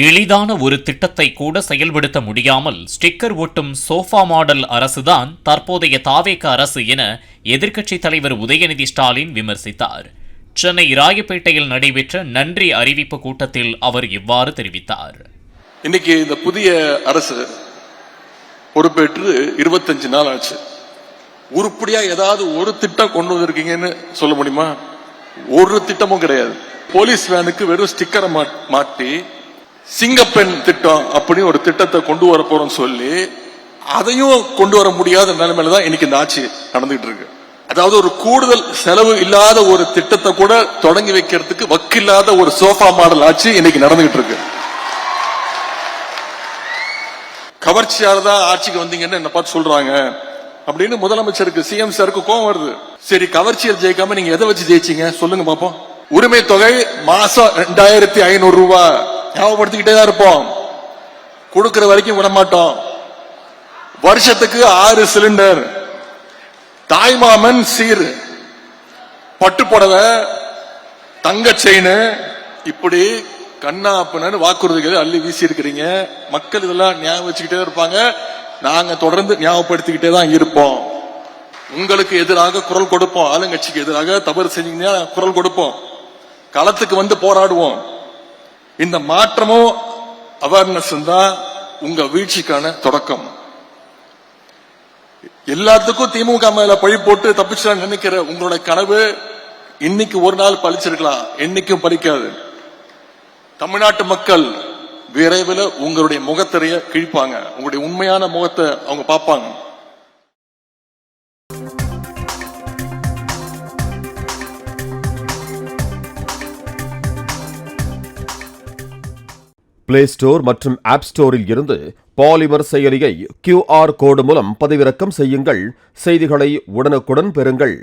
எளிதான ஒரு திட்டத்தை கூட செயல்படுத்த முடியாமல் ஸ்டிக்கர் ஒட்டும் சோஃபா மாடல் அரசுதான் தற்போதைய தாவேக அரசு என எதிர்க்கட்சித் தலைவர் உதயநிதி ஸ்டாலின் விமர்சித்தார். சென்னை ராயப்பேட்டையில் நடைபெற்ற நன்றி அறிவிப்பு கூட்டத்தில் அவர் இவ்வாறு தெரிவித்தார். இன்னைக்கு இந்த புதிய அரசு பொறுப்பேற்று 25 நாள் ஆச்சு. உருப்படியா ஏதாவது ஒரு திட்டம் கொண்டு வந்திருக்கீங்கன்னு சொல்ல முடியுமா? ஒரு திட்டமும் கிடையாது. போலீஸ் வேனுக்கு வெறும் ஸ்டிக்கரை மாட்டி சிங்கப்பெண் திட்டம் அப்படி ஒரு திட்டத்தை கொண்டு வர போறோம் சொல்லி அதையும் கொண்டு வர முடியாத நிலைமையில தான் இன்னைக்கு இந்த ஆட்சி நடந்துகிட்டு இருக்கு. அதாவது ஒரு கூடுதல் செலவு இல்லாத ஒரு திட்டத்தை கூட தொடங்கி வைக்கிறதுக்கு வக்கில்லாத ஒரு சோஃபா மாடல் ஆட்சி இன்னைக்கு நடந்துகிட்டு இருக்கு. கவர்ச்சியால தான் ஆட்சிக்கு வந்தீங்கன்னு என்ன பார்த்து சொல்றாங்க அப்படின்னு முதலமைச்சருக்கு சிஎம் சாருக்கு கோவம் வருது. சரி, கவர்ச்சியில் ஜெயிக்காம நீங்க எதை வச்சு ஜெயிச்சீங்க சொல்லுங்க பாப்போம். உரிமை தொகை மாசம் 2500 ரூபாய் ஞாபகப்படுத்திக்கிட்டே தான் இருப்போம். கொடுக்கிற வரைக்கும் விடமாட்டோம். வருஷத்துக்கு 6 சிலிண்டர், தாய்மாமன் சீர், பட்டு புடவை, தங்க செயின், இப்படி கண்ணாப்பனு வாக்குறுதிகளை அள்ளி வீசி இருக்கிறீங்க. மக்கள் இதெல்லாம் ஞாபகம் வச்சுக்கிட்டே இருப்பாங்க. நாங்க தொடர்ந்து ஞாபகப்படுத்திக்கிட்டே தான் இருப்போம். உங்களுக்கு எதிராக குரல் கொடுப்போம். ஆளுங்கட்சிக்கு எதிராக தவறு செஞ்சீங்கன்னா குரல் கொடுப்போம். களத்துக்கு வந்து போராடுவோம். இந்த மாற்றமும் அவேர்னஸ் தான் உங்க வீழ்ச்சிக்கான தொடக்கம். எல்லாத்துக்கும் திமுக மேல பழி போட்டு தப்பிச்சா நினைக்கிற உங்களோட கனவு இன்னைக்கு ஒரு நாள் பழிச்சிருக்கலாம், என்னைக்கும் பழிக்காது. தமிழ்நாட்டு மக்கள் விரைவில் உங்களுடைய முகத்திரைய கிழிப்பாங்க. உங்களுடைய உண்மையான முகத்தை அவங்க பார்ப்பாங்க. பிளே ஸ்டோர் மற்றும் ஆப் ஸ்டோரில் இருந்து பாலிமர் செயலியை QR கோடு மூலம் பதிவிறக்கம் செய்யுங்கள். செய்திகளை உடனுக்குடன் பெறுங்கள்.